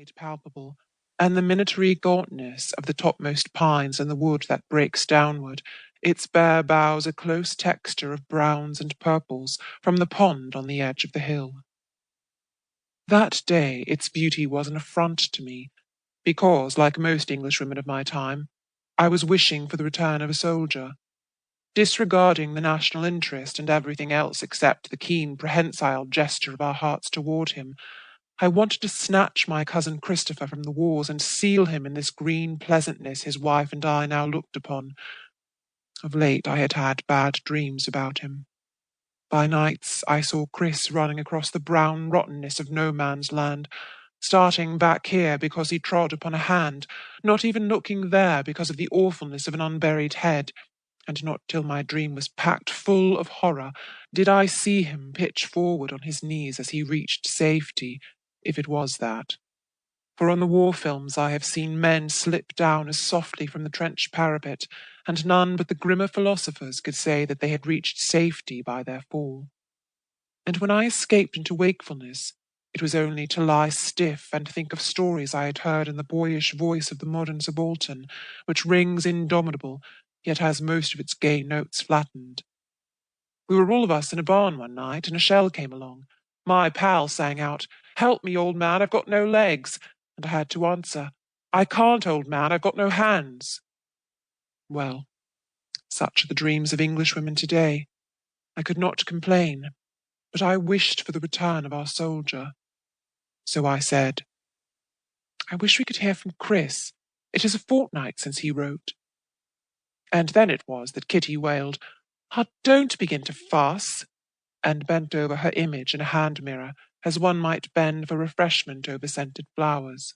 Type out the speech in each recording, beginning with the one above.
made palpable, and the minatory gauntness of the topmost pines and the wood that breaks downward, its bare boughs a close texture of browns and purples from the pond on the edge of the hill. That day its beauty was an affront to me, because, like most Englishwomen of my time, I was wishing for the return of a soldier. Disregarding the national interest and everything else except the keen, prehensile gesture of our hearts toward him, I wanted to snatch my cousin Christopher from the wars and seal him in this green pleasantness his wife and I now looked upon. Of late I had had bad dreams about him. By nights I saw Chris running across the brown rottenness of no man's land, starting back here because he trod upon a hand, not even looking there because of the awfulness of an unburied head, and not till my dream was packed full of horror did I see him pitch forward on his knees as he reached safety, if it was that. For on the war films I have seen men slip down as softly from the trench parapet, and none but the grimmer philosophers could say that they had reached safety by their fall. And when I escaped into wakefulness, it was only to lie stiff and think of stories I had heard in the boyish voice of the modern subaltern, which rings indomitable, yet has most of its gay notes flattened. We were all of us in a barn one night, and a shell came along. My pal sang out, "Help me, old man, I've got no legs," and I had to answer, "I can't, old man, I've got no hands." Well, such are the dreams of Englishwomen today. I could not complain, but I wished for the return of our soldier. So I said, "I wish we could hear from Chris. It is a fortnight since he wrote." And then it was that Kitty wailed, "Ah, don't begin to fuss," and bent over her image in a hand mirror, as one might bend for refreshment over scented flowers.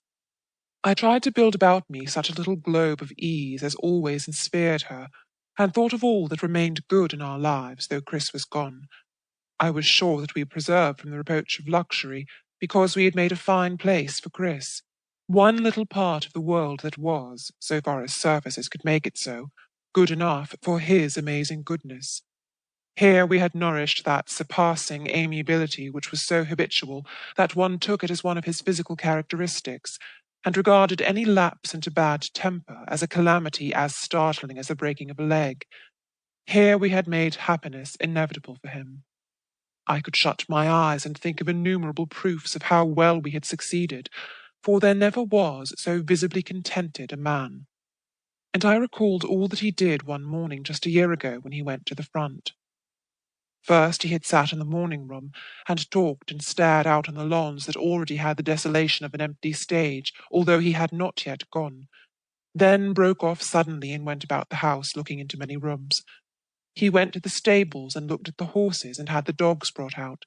I tried to build about me such a little globe of ease as always ensphered her, and thought of all that remained good in our lives, though Chris was gone. I was sure that we were preserved from the reproach of luxury, because we had made a fine place for Chris. One little part of the world that was, so far as surfaces could make it so, good enough for his amazing goodness. Here we had nourished that surpassing amiability which was so habitual that one took it as one of his physical characteristics, and regarded any lapse into bad temper as a calamity as startling as the breaking of a leg. Here we had made happiness inevitable for him. I could shut my eyes and think of innumerable proofs of how well we had succeeded, for there never was so visibly contented a man. And I recalled all that he did one morning just a year ago when he went to the front. First he had sat in the morning room and talked and stared out on the lawns that already had the desolation of an empty stage, although he had not yet gone. Then broke off suddenly and went about the house, looking into many rooms. He went to the stables and looked at the horses and had the dogs brought out.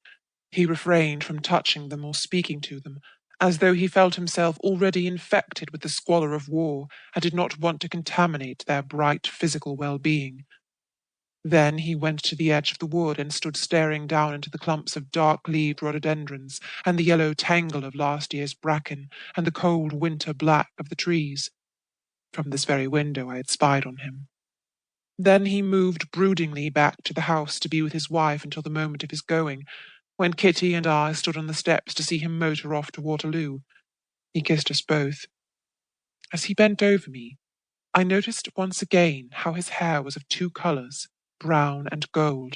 He refrained from touching them or speaking to them, as though he felt himself already infected with the squalor of war and did not want to contaminate their bright physical well-being. Then he went to the edge of the wood and stood staring down into the clumps of dark-leaved rhododendrons and the yellow tangle of last year's bracken and the cold winter black of the trees. From this very window I had spied on him. Then he moved broodingly back to the house to be with his wife until the moment of his going, when Kitty and I stood on the steps to see him motor off to Waterloo. He kissed us both. As he bent over me, I noticed once again how his hair was of two colours, brown and gold.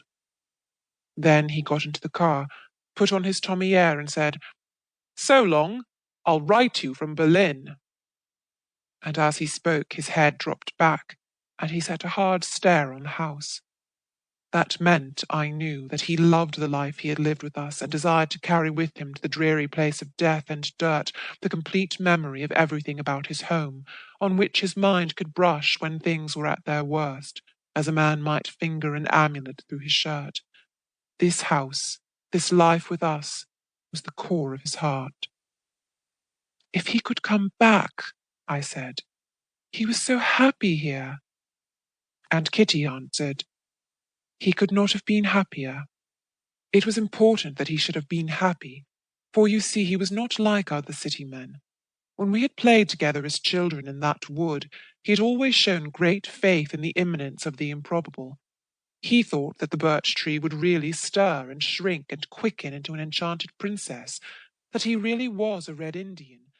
Then he got into the car, put on his Tommy air and said, "So long, I'll write you from Berlin." And as he spoke his head dropped back, and he set a hard stare on the house. That meant, I knew, that he loved the life he had lived with us and desired to carry with him to the dreary place of death and dirt the complete memory of everything about his home, on which his mind could brush when things were at their worst, as a man might finger an amulet through his shirt. This house, this life with us, was the core of his heart. "If he could come back," I said. "He was so happy here." And Kitty answered, "He could not have been happier. It was important that he should have been happy, for you see he was not like other city men. When we had played together as children in that wood, he had always shown great faith in the imminence of the improbable. He thought that the birch tree would really stir and shrink and quicken into an enchanted princess, that he really was a Red Indian,